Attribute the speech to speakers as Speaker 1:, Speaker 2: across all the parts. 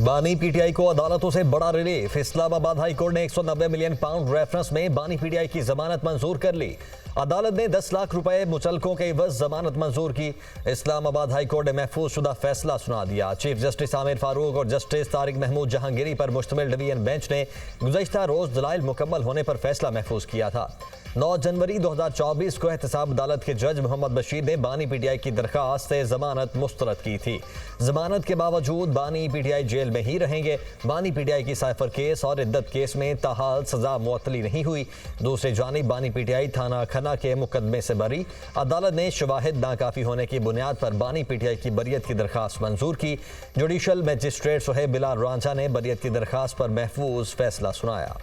Speaker 1: बानी पीटीआई को अदालतों से बड़ा रिलीफ। इस्लामाबाद हाई कोर्ट ने 190 मिलियन पाउंड रेफरेंस में बानी पीटीआई की जमानत मंजूर कर ली। अदालत ने 10 लाख रुपए मुचलकों के एवज जमानत मंजूर की। इस्लामाबाद हाई कोर्ट ने महफूज शुदा फैसला सुना दिया। चीफ जस्टिस आमिर फारूक और जस्टिस तारिक महमूद जहांगीरी पर मुश्तमिल डिवीजन बेंच ने गुज़श्ता रोज दलाइल मुकम्मल होने पर फैसला महफूज किया था। 9 जनवरी 2024 को एहतसाब अदालत के जज मोहम्मद बशीर ने बानी पीटीआई की दरखास्त से जमानत मुस्तरद की थी। जमानत के बावजूद बानी पीटीआई जेल में ही रहेंगे। बानी पीटीआई की साइफर केस और इद्दत केस में ताहाल सजा मुअत्तली नहीं हुई। दूसरी जानिब बानी पीटीआई थाना खन्ना के मुकदमे से बरी। अदालत ने शवाहिद नाकाफी होने की बुनियाद पर बानी पीटीआई की बरियत की दरखास्त मंजूर की। जुडिशल मजिस्ट्रेट सुहेब बिलाल रांझा ने बरियत की दरखास्त पर महफूज फैसला सुनाया।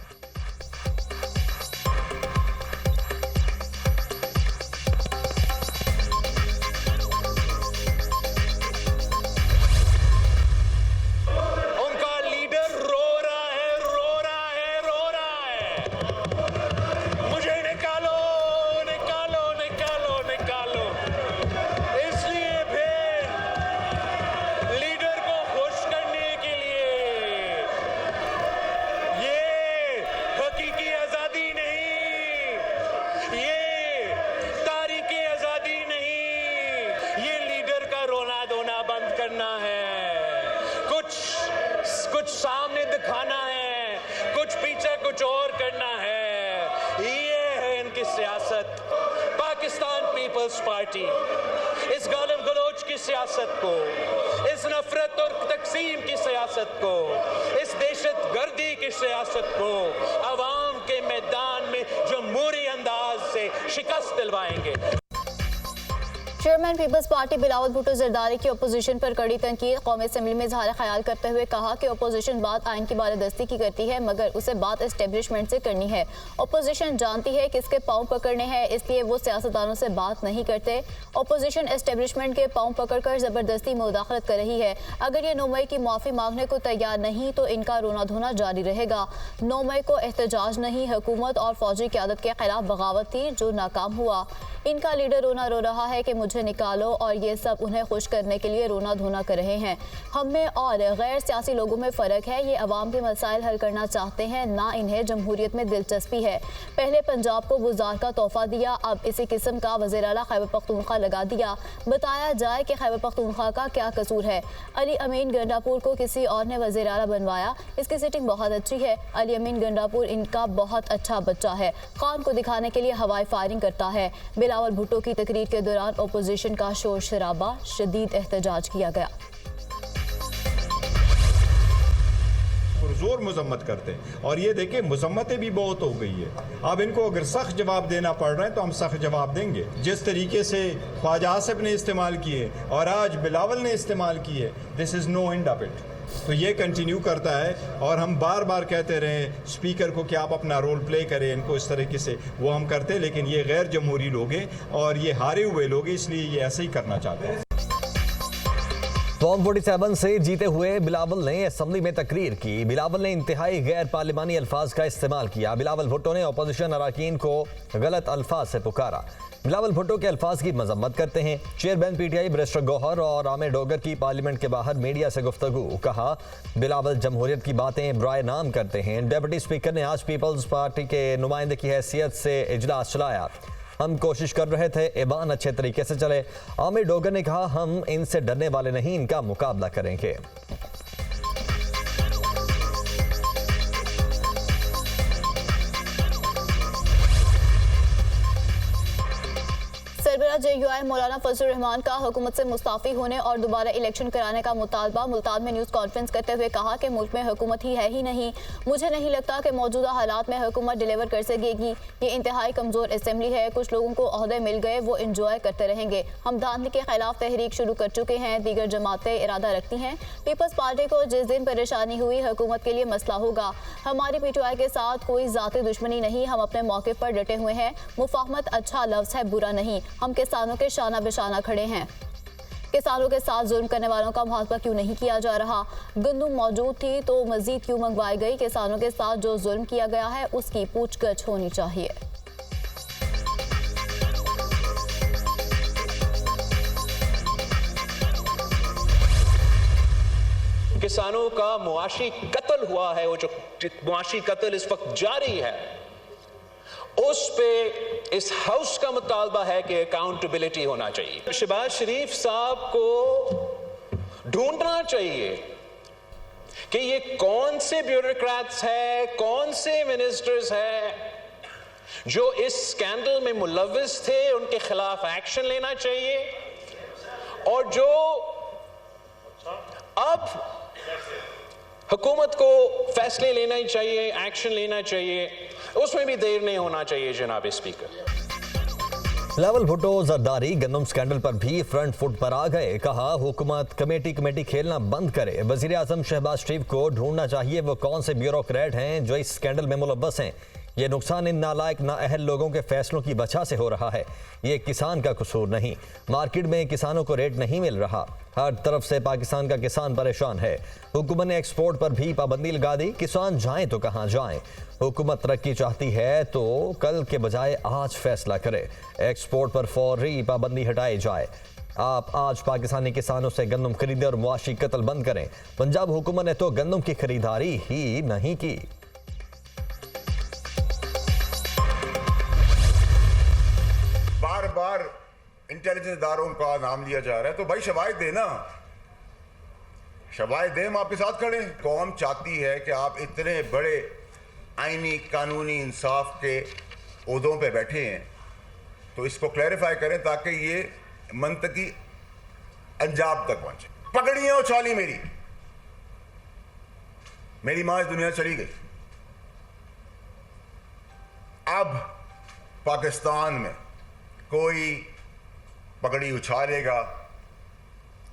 Speaker 2: कुछ सामने दिखाना है, कुछ पीछे कुछ और करना है। ये है इनकी सियासत। पाकिस्तान पीपल्स पार्टी इस गालिब गलोच की सियासत को, इस नफरत और तकसीम की सियासत को, इस दहशतगर्दी की सियासत को अवाम के मैदान में जमहूरी अंदाज से शिकस्त दिलवाएंगे।
Speaker 3: Chairman peoples party Bilawal Bhutto Zardari की अपोजिशन पर कड़ी तनकीद। कौमी असेंबली में इजहार ख्याल करते हुए कहा कि अपोजिशन बात आइन की बालादस्ती की करती है, मगर उसे बात एस्टेब्लिशमेंट से करनी है। अपोजिशन जानती है किसके पाँव पकड़ने हैं, इसलिए वो सियासतदानों से बात नहीं करते। अपोजिशन एस्टेब्लिशमेंट के पाँव पकड़कर ज़बरदस्ती मुदाखलत कर रही है। अगर ये 9 मई की माफ़ी मांगने को तैयार नहीं तो इनका रोना धोना जारी रहेगा। 9 मई को एहतजाज नहीं, हुकूमत और फौजी क़यादत के खिलाफ बगावत थी जो नाकाम हुआ। इनका लीडर रोना रो रहा है कि मुझे निकालो, और ये सब उन्हें खुश करने के लिए रोना धोना कर रहे हैं। हम में और गैर सियासी लोगों में फ़र्क है। ये अवाम के मसाइल हल करना चाहते हैं, ना इन्हें जमहूरियत में दिलचस्पी है। पहले पंजाब को गुजार का तोहफा दिया, अब इसी किस्म का वज़ीर आला खैबर पख्तूनख्वा लगा दिया। बताया जाए कि खैबर पख्तूनख्वा का क्या कसूर है। अली अमीन गंडापुर को किसी और ने वज़ीर आला बनवाया, इसकी सेटिंग बहुत अच्छी है। अली अमीन गंडापुर इनका बहुत अच्छा बच्चा है, खान को दिखाने के लिए हवाई फायरिंग करता है। बिलावल भुट्टो की तकरीर के दौरान अपोजिशन का शोर शराबा, शदीद एहतजाज किया गया।
Speaker 4: जोर मजम्मत करते हैं, और ये देखें मजम्मतें भी बहुत हो गई है। अब इनको अगर सख्त जवाब देना पड़ रहा है तो हम सख्त जवाब देंगे। जिस तरीके से ख्वाजा आसिफ ने इस्तेमाल किए और आज बिलावल ने इस्तेमाल किए, this is no end of it. तो ये कंटिन्यू करता है, और हम बार बार कहते रहे स्पीकर को कि आप अपना रोल प्ले करें इनको इस तरीके से, वो हम करते, लेकिन ये गैर जमहूरी लोग हैं और ये हारे हुए लोग हैं, इसलिए ये ऐसे ही करना चाहते हैं।
Speaker 1: फॉर्म 47 से जीते हुए बिलावल ने असेंबली में तकरीर की। बिलावल ने इंतहाई गैर पार्लिमानी अल्फाज का इस्तेमाल किया। बिलावल भुट्टो ने अपोजिशन अरकान को गलत अल्फाज से पुकारा। बिलावल भुट्टो के अल्फाज की मजम्मत करते हैं। चेयरमैन पीटीआई बैरिस्टर गौहर और आमिर डोगर की पार्लियामेंट के बाहर मीडिया से गुफ्तगू। कहा बिलावल जमहूरियत की बातें बराए नाम करते हैं। डिप्टी स्पीकर ने आज पीपल्स पार्टी के नुमाइंदे की हैसियत से इजलास चलाया। हम कोशिश कर रहे थे ऐवान अच्छे तरीके से चले। आमिर डोगर ने कहा हम इनसे डरने वाले नहीं, इनका मुकाबला करेंगे।
Speaker 3: सरबराह JUI मौलाना फजलुर रहमान का हुकूमत से मुस्ताफ़ी होने और दोबारा इलेक्शन कराने का मुतालबा। मुल्तान में न्यूज़ कॉन्फ्रेंस करते हुए कहा कि मुल्क में हुकूमत ही है ही नहीं। मुझे नहीं लगता कि मौजूदा हालात में हुकूमत डिलीवर कर सकेगी। ये इंतहाई कमज़ोर असेंबली है। कुछ लोगों को ओहदे मिल गए, वो इंजॉय करते रहेंगे। हम धांधली के खिलाफ तहरीक शुरू कर चुके हैं। दीगर जमातें इरादा रखती हैं। पीपल्स पार्टी को जिस दिन परेशानी हुई हुकूमत के लिए मसला होगा। हमारी PTI के साथ कोई ज़ाती दुश्मनी नहीं, हम अपने मौके पर डटे हुए हैं। मुफाहमत अच्छा लफ्ज़ है, बुरा नहीं। हम किसानों के शाना बेशाना खड़े हैं। किसानों के साथ जुल्म करने वालों का मुहासबा क्यों नहीं किया जा रहा? गंदुम मौजूद थी तो मजीद क्यों मंगवाई गई? किसानों के साथ जो जुल्म किया गया है उसकी पूछगछ होनी चाहिए।
Speaker 2: किसानों का मुआशी कत्ल हुआ है, वो जो मुआशी कत्ल इस वक्त जारी है, उस पे इस हाउस का मुतालबा है कि अकाउंटेबिलिटी होना चाहिए। शहबाज शरीफ साहब को ढूंढना चाहिए कि ये कौन से ब्यूरोक्रेट्स है, कौन से मिनिस्टर्स है जो इस स्कैंडल में मुलव्विस थे, उनके खिलाफ एक्शन लेना चाहिए, और जो अब हुकूमत को फैसले लेना ही चाहिए, एक्शन लेना चाहिए, उसमें भी देर नहीं होना चाहिए जनाब स्पीकर।
Speaker 1: बिलावल भुट्टो जरदारी गंदम स्कैंडल पर भी फ्रंट फुट पर आ गए। कहा हुकूमत कमेटी खेलना बंद करे। वजीर आजम शहबाज शरीफ को ढूंढना चाहिए वो कौन से ब्यूरोक्रेट हैं जो इस स्कैंडल में मुलव्वस हैं। ये नुकसान इन नालायक नाअहल लोगों के फैसलों की वजह से हो रहा है। ये किसान का कसूर नहीं। मार्केट में किसानों को रेट नहीं मिल रहा। हर तरफ से पाकिस्तान का किसान परेशान है। हुकूमत ने एक्सपोर्ट पर भी पाबंदी लगा दी। किसान जाएं तो कहां जाएं। हुकूमत तरक्की चाहती है तो कल के बजाय आज फैसला करे। एक्सपोर्ट पर फौरी पाबंदी हटाई जाए। आप आज पाकिस्तानी किसानों से गंदम खरीदें और मुआशी कत्ल बंद करें। पंजाब हुकूमत ने तो गंदम की खरीदारी ही नहीं की।
Speaker 5: बार बार इंटेलिजेंस इदारों का नाम लिया जा रहा है, तो भाई शवाहिद देना, शवाहिद दे, हम आपके साथ खड़े। कौम चाहती है कि आप इतने बड़े आईनी कानूनी इंसाफ के ओहदों पे बैठे हैं, तो इसको क्लैरिफाई करें ताकि ये मंतकी अंजाम तक पहुंचे। पगड़ियां उछाली मेरी मां इस दुनिया चली गई। अब पाकिस्तान में कोई पगड़ी उछालेगा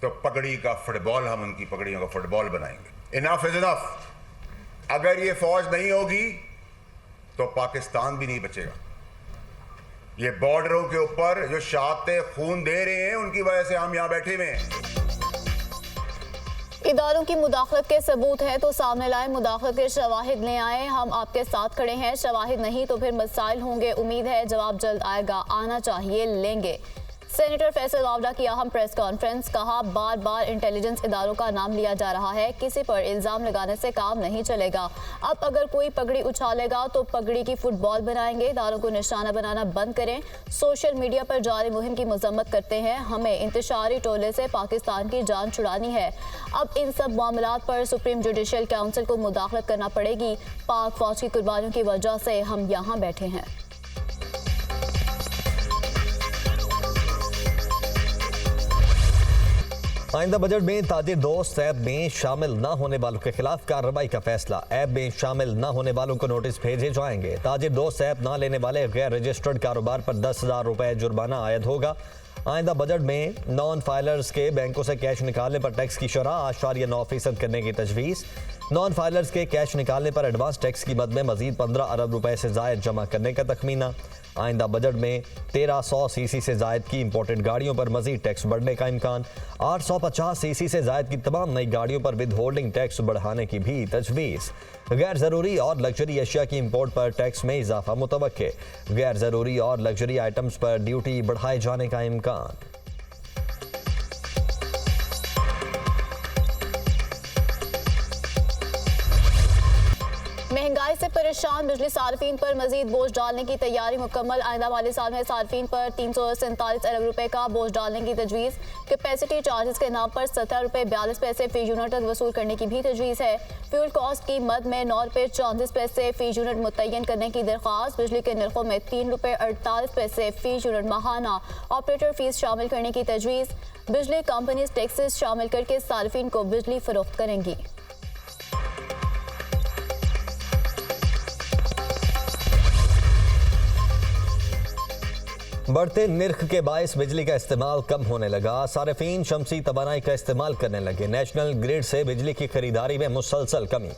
Speaker 5: तो पगड़ी का फुटबॉल, हम उनकी पगड़ियों का फुटबॉल बनाएंगे। Enough is enough. अगर ये फौज नहीं होगी तो पाकिस्तान भी नहीं बचेगा। ये बॉर्डरों के ऊपर जो शहादतें खून दे रहे हैं, उनकी वजह से हम यहां बैठे हुए हैं।
Speaker 3: इदारों की मुदाखलत के सबूत है तो सामने लाए, मुदाखलत के शवाहिद ले आए। हम आपके साथ खड़े हैं। शवाहिद नहीं तो फिर मसाइल होंगे। उम्मीद है जवाब जल्द आएगा। आना चाहिए, लेंगे। सेनेटर फैसल वावडा की अहम प्रेस कॉन्फ्रेंस। कहा बार बार इंटेलिजेंस इदारों का नाम लिया जा रहा है। किसी पर इल्जाम लगाने से काम नहीं चलेगा। अब अगर कोई पगड़ी उछालेगा तो पगड़ी की फुटबॉल बनाएंगे। इदारों को निशाना बनाना बंद करें। सोशल मीडिया पर जारी मुहिम की मजम्मत करते हैं। हमें इंतशारी टोले से पाकिस्तान की जान छुड़ानी है। अब इन सब मामलात पर सुप्रीम जुडिशल काउंसिल को मुदाखलत करना पड़ेगी। पाक फौज की कुर्बानियों की वजह से हम यहाँ बैठे हैं।
Speaker 1: आइंदा बजट में ताजिर दोस्त ऐप में शामिल न होने वालों के खिलाफ कार्रवाई का फैसला। ऐप में शामिल न होने वालों को नोटिस भेजे जाएंगे। ताजिर दोस्त ऐप न लेने वाले गैर रजिस्टर्ड कारोबार पर 10,000 रुपए जुर्माना आयद होगा। आइंदा बजट में नॉन फाइलर्स के बैंकों से कैश निकालने पर टैक्स की शरह 8.9% करने की तजवीज़। नॉन फाइलर्स के कैश निकालने पर एडवांस टैक्स की मद में मजीद 15 अरब रुपए से जायद जमा करने का तखमीना। आइंदा बजट में 1300 सीसी से जायद की इंपोर्टेड गाड़ियों पर मजीद टैक्स बढ़ने का इम्कान। 850 सीसी से जायद की तमाम नई गाड़ियों पर विद होल्डिंग टैक्स बढ़ाने की भी तजवीज़। गैर ज़रूरी और लग्जरी अशिया की इंपोर्ट पर टैक्स में इजाफा मुतवक्के। गैर ज़रूरी और लग्जरी आइटम्स पर ड्यूटी बढ़ाए जाने का इम्कान।
Speaker 3: महंगाई से परेशान बिजली सार्फिन पर मजीद बोझ डालने की तैयारी मुकम्मल। आइंदा माली साल में सार्फिन पर 347 अरब रुपए का बोझ डालने की तजवीज़। कैपेसिटी चार्जेस के नाम पर 17 रुपए 42 पैसे फी यूनिट तक वसूल करने की भी तजवीज़ है। फ्यूल कॉस्ट की मद में 9 रुपए 34 पैसे फी यूनिट मुतय्यन करने की दरख्वास्त। बिजली के नरखों में 3 रुपए 48 पैसे फी यूनिट माहाना ऑपरेटर फीस शामिल करने की तजवीज़। बिजली कंपनी टैक्सेस शामिल करके सार्फिन को बिजली फरोख्त करेंगी।
Speaker 1: बढ़ते निर्ख के बायस बिजली का इस्तेमाल कम होने लगा। सार्फिन शमसी तवानाई का इस्तेमाल करने लगे। नेशनल ग्रिड से बिजली की खरीदारी में मुसलसल कमी।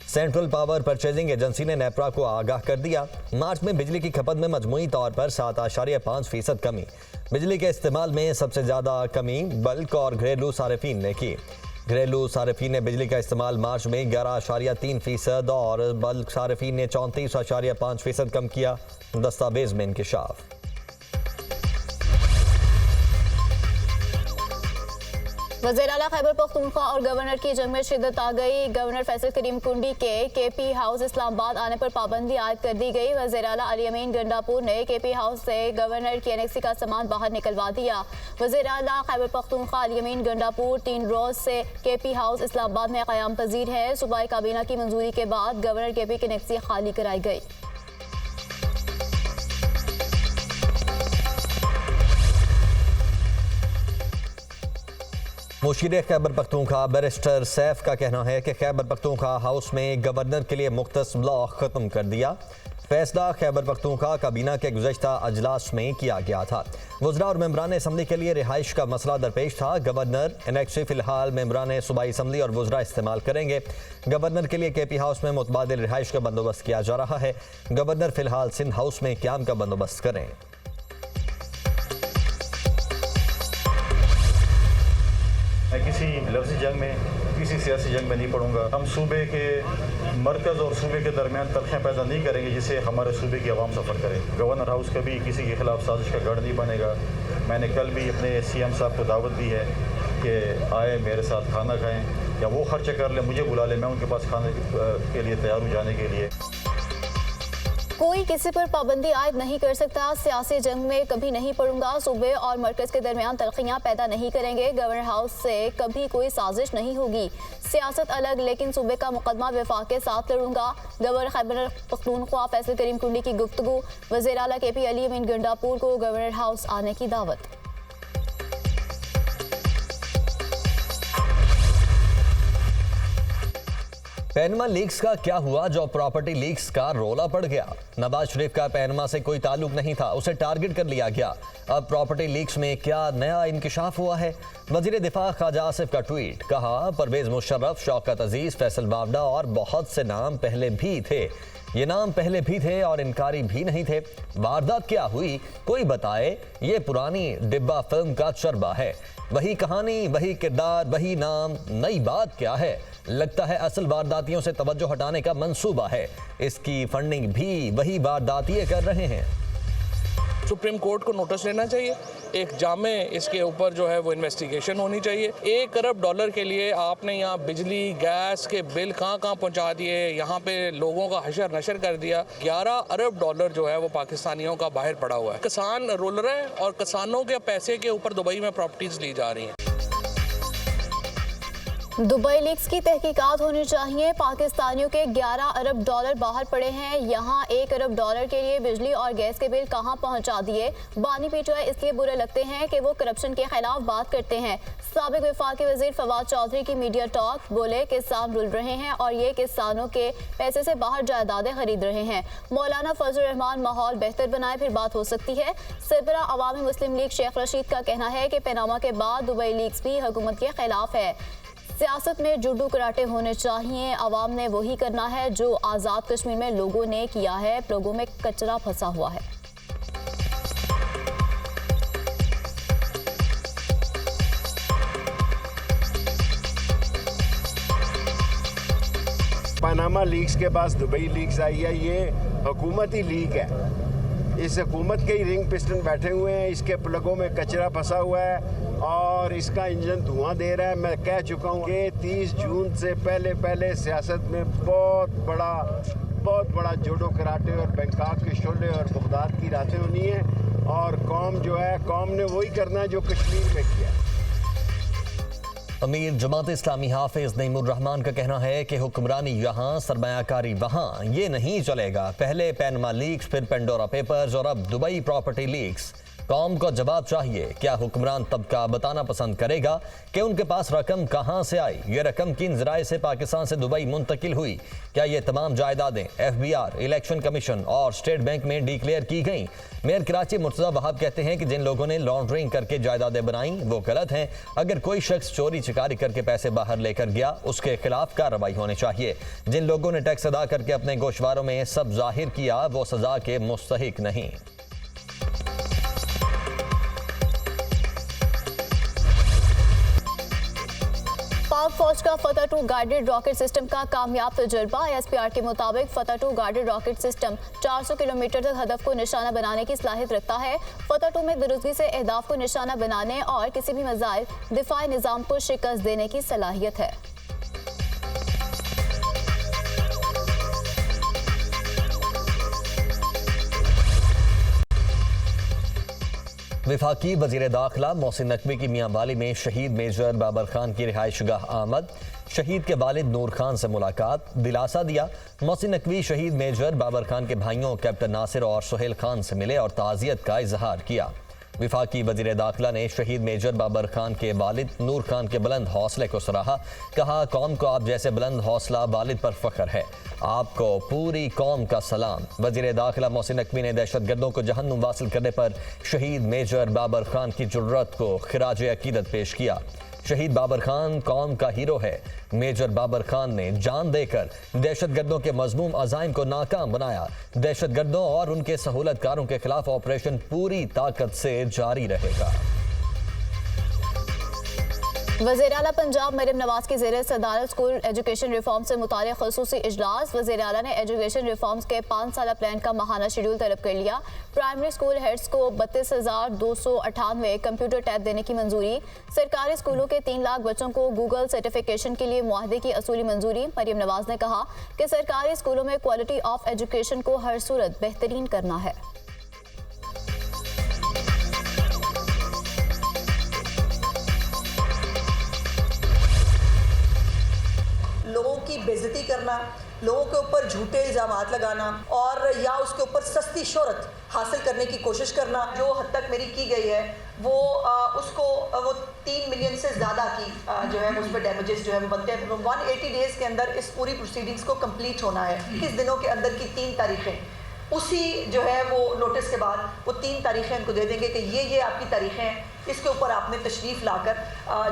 Speaker 1: सेंट्रल पावर परचेजिंग एजेंसी ने नेपरा को आगाह कर दिया। मार्च में बिजली की खपत में मजमूई तौर पर 7.5% कमी। बिजली के इस्तेमाल में सबसे ज़्यादा कमी बल्क और घरेलू सार्फिन ने की। घरेलू सार्फिन ने बिजली का इस्तेमाल मार्च में 11.3% और बल्क सार्फिन ने 34.5% कम किया। दस्तावेज में इंकिशाफ।
Speaker 3: वज़ीर आला खैबर पख्तूनख्वा और गवर्नर की जंग में शिद्दत आ गई। गवर्नर फैसल करीम कुंडी के केपी हाउस इस्लामाबाद आने पर पाबंदी आयद कर दी गई। वज़ीर आला अली अमीन गंडापुर ने केपी हाउस से गवर्नर की एनेक्सी का सामान बाहर निकलवा दिया। वज़ीर आला खैबर पख्तूनख्वा अली अमीन गंडापुर 3 रोज से केपी हाउस इस्लामाबाद में क़याम पजीर है। सूबाई काबीना की मंजूरी के बाद गवर्नर केपी की एनेक्सी खाली कराई गई।
Speaker 1: मुशीर खैबर पख्तूनख्वा बैरिस्टर सैफ का कहना है कि खैबर पख्तूनख्वा हाउस में गवर्नर के लिए मुख्तस ब्लॉक खत्म कर दिया। फैसला खैबर पख्तूनख्वा काबीना के गुज़श्ता अजलास में किया गया था। वज़रा और मेंबरान असम्बली के लिए रिहाइश का मसला दरपेश था। गवर्नर एनेक्सी फिलहाल मेंबरान सूबाई असम्बली और वज़रा इस्तेमाल करेंगे। गवर्नर के लिए केपी हाउस में मुतबादिल रिहाइश का बंदोबस्त किया जा रहा है। गवर्नर फिलहाल सिंध हाउस में क़याम का बंदोबस्त करें।
Speaker 6: मैं किसी लफ्ज़ी जंग में, किसी सियासी जंग में नहीं पड़ूंगा। हम सूबे के मरकज़ और सूबे के दरमियान तलख़ियाँ पैदा नहीं करेंगे जिससे हमारे सूबे की आवाम सफ़र करे। गवर्नर हाउस कभी किसी के खिलाफ साजिश का गढ़ नहीं बनेगा। मैंने कल भी अपने CM साहब को दावत दी है कि आए मेरे साथ खाना खाएँ, या वो खर्च कर ले, मुझे बुला ले, मैं उनके पास खाने के लिए तैयार हो जाने के लिए।
Speaker 3: कोई किसी पर पाबंदी आयद नहीं कर सकता। सियासी जंग में कभी नहीं पड़ूंगा। सूबे और मरकज के दरमियान तलखियां पैदा नहीं करेंगे। गवर्नर हाउस से कभी कोई साजिश नहीं होगी। सियासत अलग, लेकिन सूबे का मुकदमा वफाक के साथ लड़ूंगा। गवर्नर खैबर पख्तूनख्वा फैसल करीम कुंडी की गुफ्तगू। वज़ीर आला केपी अली अमीन गंडापुर को गवर्नर हाउस आने की दावत।
Speaker 1: पैनमा लीक्स का क्या हुआ जो प्रॉपर्टी लीक्स का रोला पड़ गया। नवाज शरीफ का पैनमा से कोई ताल्लुक नहीं था, उसे टारगेट कर लिया गया। अब प्रॉपर्टी लीक्स में क्या नया इंकिशाफ हुआ है। वजीर दिफा ख्वाजा आसिफ का ट्वीट, कहा परवेज मुशर्रफ, शौकत अजीज, फैसल बावडा और बहुत से नाम पहले भी थे। ये नाम पहले भी थे और इनकारी भी नहीं थे। वारदात क्या हुई कोई बताए। ये पुरानी डिब्बा फिल्म का चरबा है। वही कहानी, वही किरदार, वही नाम। नई बात क्या है। लगता है असल वारदातियों से तवज्जो हटाने का मंसूबा है। इसकी फंडिंग भी वही वारदातिये कर रहे हैं।
Speaker 7: सुप्रीम कोर्ट को नोटिस लेना चाहिए। एक जामे इसके ऊपर जो है वो इन्वेस्टिगेशन होनी चाहिए। $1 अरब के लिए आपने यहाँ बिजली गैस के बिल कहाँ पहुँचा दिए, यहाँ पे लोगों का हशर नशर कर दिया। $11 अरब जो है वो पाकिस्तानियों का बाहर पड़ा हुआ है। किसान रोल रहे हैं और किसानों के पैसे के ऊपर दुबई में प्रॉपर्टीज ली जा रही हैं।
Speaker 3: दुबई लीक्स की तहकीकात होनी चाहिए। पाकिस्तानियों के $11 अरब बाहर पड़े हैं। यहाँ $1 अरब के लिए बिजली और गैस के बिल कहाँ पहुँचा दिए। बानी पीटीआई इसलिए बुरे लगते हैं कि वो करप्शन के खिलाफ बात करते हैं। साबिक वफाकी वजीर फवाद चौधरी की मीडिया टॉक, बोले किसान रुल रहे हैं और ये किसानों के पैसे से बाहर जायदादें खरीद रहे हैं। मौलाना फजल रहमान माहौल बेहतर बनाए फिर बात हो सकती है। सरबरा अवामी मुस्लिम लीग शेख रशीद का कहना है कि पैनामा के बाद दुबई लीक्स भी हुकूमत के खिलाफ है। सियासत में जुडू कराटे होने चाहिए। अवाम ने वही करना है जो आज़ाद कश्मीर में लोगों ने किया है। लोगों में कचरा फंसा हुआ है।
Speaker 8: पनामा लीक्स के पास दुबई लीक्स आई है। ये हुकूमती लीक है। इस हुकूमत के ही रिंग पिस्टन बैठे हुए हैं। इसके प्लगों में कचरा फंसा हुआ है और इसका इंजन धुआं दे रहा है। मैं कह चुका हूँ कि 30 जून से पहले सियासत में बहुत बड़ा जुडो कराटे और बैंकॉक के शोले और बगदाद की रातें होनी है। और कौम ने वही करना है जो कश्मीर में किया।
Speaker 1: अमीर जमात इस्लामी हाफिज नईमुर रहमान का कहना है कि हुक्मरानी यहाँ, सरमायाकारी वहाँ, ये नहीं चलेगा। पहले पैनमा लीक्स, फिर पेंडोरा पेपर्स और अब दुबई प्रॉपर्टी लीक्स। कौम को जवाब चाहिए। क्या हुक्मरान तबका बताना पसंद करेगा कि उनके पास रकम कहाँ से आई। ये रकम किन जराए से पाकिस्तान से दुबई मुंतकिल हुई। क्या ये तमाम जायदादें FBR, इलेक्शन कमीशन और स्टेट बैंक में डिक्लेयर की गई। मेयर कराची मुर्तज़ा वहाब कहते हैं कि जिन लोगों ने लॉन्ड्रिंग करके जायदादें बनाई वो गलत हैं। अगर कोई शख्स चोरी चिकारी करके पैसे बाहर लेकर गया उसके खिलाफ कार्रवाई होनी चाहिए। जिन लोगों ने टैक्स अदा करके अपने गोशवारों में सब जाहिर किया वो सजा के मुस्तहिक नहीं।
Speaker 3: पाक पाक फौज का फतह 2 गाइडेड रॉकेट सिस्टम का कामयाब तजुर्बा। ISPR के मुताबिक फतह 2 गाइडेड रॉकेट सिस्टम 400 किलोमीटर तक हदफ को निशाना बनाने की सलाहियत रखता है। फतह 2 में दुरुस्तगी से अहदाफ को निशाना बनाने और किसी भी मिसाइल दिफाई निज़ाम को शिकस्त देने की सलाहियत है।
Speaker 1: विफाकी वजीर दाखिला मोहसिन नकवी की मियां वाली में शहीद मेजर बाबर खान की रिहाइशगाह आमद। शहीद के वालिद नूर खान से मुलाकात, दिलासा दिया। मोहसिन नकवी शहीद मेजर बाबर खान के भाइयों कैप्टन नासिर और सुहेल खान से मिले और ताज़ियत का इजहार किया। विफाकी वजीर दाखिला ने शहीद मेजर बाबर खान के वालिद नूर खान के बुलंद हौसले को सराहा। कहा, कौम को आप जैसे बुलंद हौसला वालिद पर फख्र है, आपको पूरी कौम का सलाम। वजीर दाखिला मोहसिन नकवी ने दहशत गर्दों को जहन्नुम वासिल करने पर शहीद मेजर बाबर खान की जुर्रत को खिराज अकीदत पेश किया। शहीद बाबर खान कौम का हीरो है। मेजर बाबर खान ने जान देकर दहशत गर्दों के मजमूम अज़ाइम को नाकाम बनाया। दहशत गर्दों और उनके सहूलतकारों के खिलाफ ऑपरेशन पूरी ताकत से जारी रहेगा।
Speaker 3: वज़ीर आला पंजाब मरियम नवाज की ज़ेरे सदारत स्कूल एजुकेशन रिफॉर्म से मुताल्लिक़ ख़ुसूसी इजलास। वज़ीर आला ने एजुकेशन रिफॉर्म्स के 5 साला प्लान का माहाना शेड्यूल तलब कर लिया। प्राइमरी स्कूल हेड्स को 32,298 कंप्यूटर टैब देने की मंजूरी। सरकारी स्कूलों के 3 लाख बच्चों को गूगल सर्टिफिकेशन के लिए मुआहदे की असूली मंजूरी। मरियम नवाज ने कहा कि सरकारी स्कूलों में क्वालिटी ऑफ एजुकेशन को हर सूरत बेहतरीन करना है।
Speaker 9: लोगों की बेइज्जती करना, लोगों के ऊपर झूठे इल्ज़ामात लगाना और या उसके ऊपर सस्ती शोहरत हासिल करने की कोशिश करना, जो हद तक मेरी की गई है वो वो 3 मिलियन से ज़्यादा की जो है उस पर डैमेजेस जो है वो बनते हैं। 180 डेज़ के अंदर इस पूरी प्रोसीडिंग्स को कंप्लीट होना है। किस दिनों के अंदर की 3 तारीखें, उसी जो है वो नोटिस के बाद वो 3 तारीखें उनको दे देंगे कि ये आपकी तारीखें हैं, इसके ऊपर आपने तशरीफ़ लाकर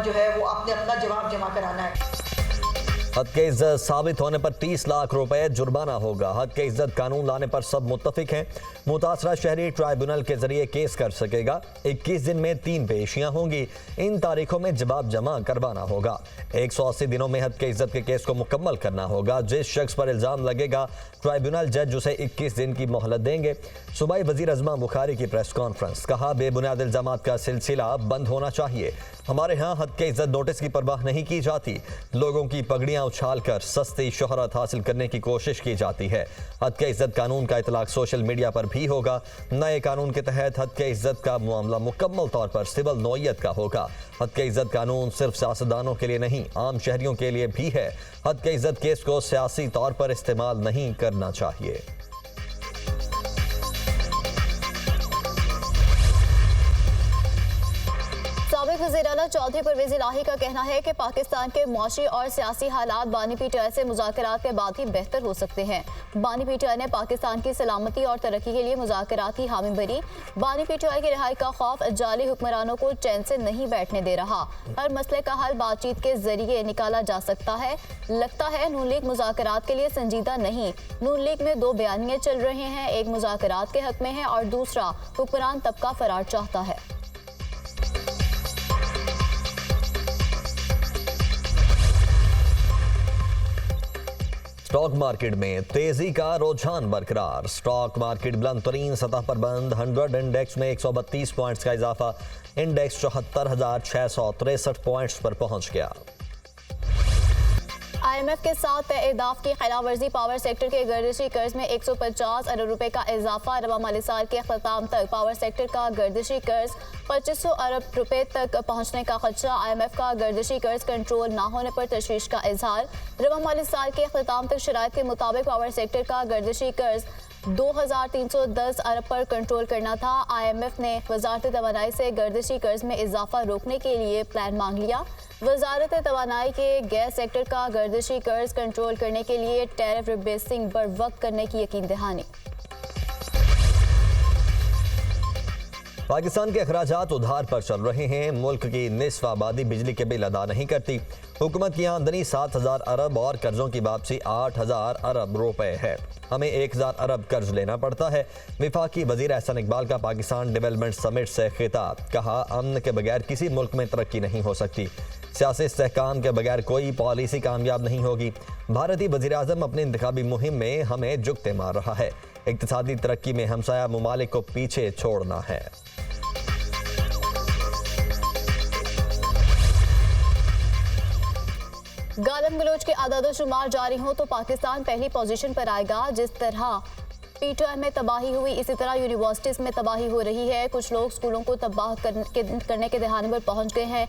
Speaker 9: जो है वो आपने अपना जवाब जमा कराना है।
Speaker 1: हद के इज्जत साबित होने पर 30 लाख रुपए जुर्माना होगा। हद के इज्जत कानून लाने पर सब मुत्तफिक हैं। मुतासरा शहरी ट्राइब्यूनल के जरिए केस कर सकेगा। 21 दिन में 3 पेशियां होंगी। इन तारीखों में जवाब जमा करवाना होगा। 180 दिनों में हद के इज्जत के केस को मुकम्मल करना होगा। जिस शख्स पर इल्जाम लगेगा ट्राइब्यूनल जज उसे 21 दिन की मोहलत देंगे। सूबाई वजीर अजमा बुखारी की प्रेस कॉन्फ्रेंस, कहा बेबुनियाद इल्जामात का सिलसिला बंद होना चाहिए। हमारे यहाँ हद के इज्जत नोटिस की परवाह नहीं की जाती। लोगों की पगड़ियाँ उछालकर सस्ती शोहरत हासिल करने की कोशिश की जाती है। हद के इज्जत कानून का इतलाक सोशल मीडिया पर भी होगा। नए कानून के तहत हद के इज्जत का मामला मुकम्मल तौर पर सिविल नौइयत का होगा। हद के इज्जत कानून सिर्फ सियासतदानों के लिए नहीं, आम शहरियों के लिए भी है। हद के इज्जत केस को सियासी तौर पर इस्तेमाल नहीं करना चाहिए।
Speaker 3: साबिक वज़ीर आला चौधरी परवेज़ इलाही का कहना है कि पाकिस्तान के मौशी और सियासी हालात बानी पीटीआई से मुज़ाकरात के बाद ही बेहतर हो सकते हैं। बानी पीटीआई ने पाकिस्तान की सलामती और तरक्की के लिए मुज़ाकरात की हामी भरी। बानी पीटीआई की रिहाई का खौफ जाली हुक्मरानों को चैन से नहीं बैठने दे रहा। हर मसले का हल बातचीत के जरिए निकाला जा सकता है। लगता है नून लीग मुज़ाकरात के लिए संजीदा नहीं। नून लीग में 2 बयानिए चल रहे हैं, एक मुज़ाकरात के हक में है और दूसरा हुक्मरान तबका फरार चाहता है।
Speaker 1: स्टॉक मार्केट में तेजी का रुझान बरकरार। स्टॉक मार्केट बुलंद तरीन सतह पर बंद। 100 इंडेक्स में 132 पॉइंट्स का इजाफा। इंडेक्स 74,663 पॉइंट्स पर पहुंच गया।
Speaker 3: IMF के साथ तय एहदाफ की खिलाफवर्जी। पावर सेक्टर के गर्दिशी कर्ज में 150 अरब रुपए का इजाफा। रवा माली साल के अख्ताम तक पावर सेक्टर का गर्दिशी कर्ज 2500 अरब रुपए तक पहुंचने का खदशा। IMF का गर्दिशी कर्ज कंट्रोल ना होने पर तशवीश का इजहार। रवा माली साल के अख्ताम तक शराइत के मुताबिक पावर सेक्टर का गर्दिशी कर्ज 2310 अरब पर कंट्रोल करना था। IMF ने वजारत तवानाई से गर्दिशी कर्ज में इजाफा रोकने के लिए प्लान मांग लिया। वजारत तवानाई के गैस सेक्टर का गर्दिशी कर्ज कंट्रोल करने के लिए टैरिफ रिबेसिंग बर वक्त करने की यकीन दहानी।
Speaker 1: पाकिस्तान के अखराजात उधार पर चल रहे हैं। मुल्क की निस्फ आबादी बिजली के बिल अदा नहीं करती। हुकूमत की आमदनी 7,000 अरब और कर्जों की वापसी 8,000 अरब रुपए है। हमें 1,000 अरब कर्ज लेना पड़ता है। वफाकी वजीर एहसन इकबाल का पाकिस्तान डेवलपमेंट समिट से खिताब, कहा अमन के बगैर किसी मुल्क में तरक्की नहीं हो सकती। सियासी इस्तेहकाम के बगैर कोई पॉलिसी कामयाब नहीं होगी। भारतीय वज़ीर-ए-आज़म अपनी इंतखाबी मुहिम में हमें जुगते मार रहा है। इक्तिसादी तरक्की में हमसाया मुमालिक को पीछे छोड़ना है।
Speaker 3: गालम गलोच के आदाद-ओ-शुमार जारी हो तो पाकिस्तान पहली पोजीशन पर आएगा। जिस तरह पीटीआई में तबाही हुई, इसी तरह यूनिवर्सिटीज़ में तबाही हो रही है। कुछ लोग स्कूलों को तबाह करने के दहाने पर पहुंच गए हैं।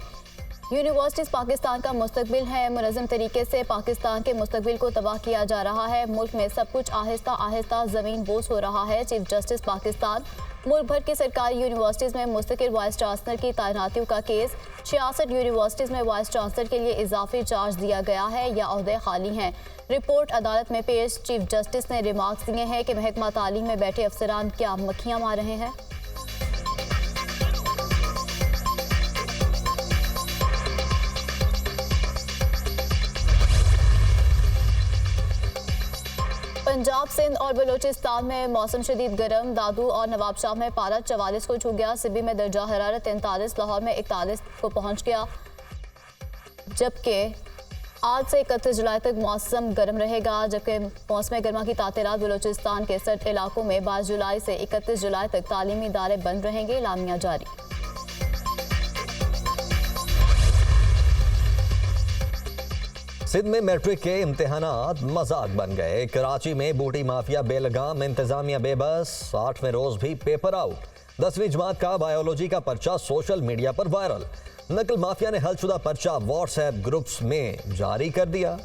Speaker 3: यूनिवर्सिटीज़ पाकिस्तान का मुस्तकबिल है। मुनज़्ज़म तरीके से पाकिस्तान के मुस्तकबिल को तबाह किया जा रहा है। मुल्क में सब कुछ आहिस्ता आहिस्ता ज़मीन बोस हो रहा है। चीफ जस्टिस पाकिस्तान मुल्क भर की सरकारी यूनिवर्सिटीज़ में मुस्तकिल वाइस चांसलर की तैनातियों का केस। 66 यूनिवर्सिटीज़ में वाइस चांसलर के लिए इजाफी चार्ज दिया गया है या ओहदे खाली हैं। रिपोर्ट अदालत में पेश। चीफ जस्टिस ने रिमार्क्स दिए हैं कि महकमा तालीम में बैठे अफसरान क्या मक्खियाँ मार रहे हैं। पंजाब, सिंध और बलूचिस्तान में मौसम शदीद गर्म। दादू और नवाबशाह में पारा 44 को छू गया। सिबी में दर्जा हरारत 43, लाहौर में 41 को पहुंच गया। जबकि आज से 31 जुलाई तक मौसम गर्म रहेगा। जबकि मौसम गर्मा की तातीरात बलूचिस्तान के सर्द इलाकों में 22 जुलाई से 31 जुलाई तक तालीमी इदारे बंद रहेंगे। लामिया जारी।
Speaker 1: सिंध में मैट्रिक के इम्तिहानात मजाक बन गए। कराची में बूटी माफिया बेलगाम, इंतजामिया बेबस। 8वें रोज भी पेपर आउट। 10वीं जमात का बायोलॉजी का पर्चा सोशल मीडिया पर वायरल। नकल माफिया ने हलशुदा पर्चा व्हाट्सएप ग्रुप्स में जारी कर दिया।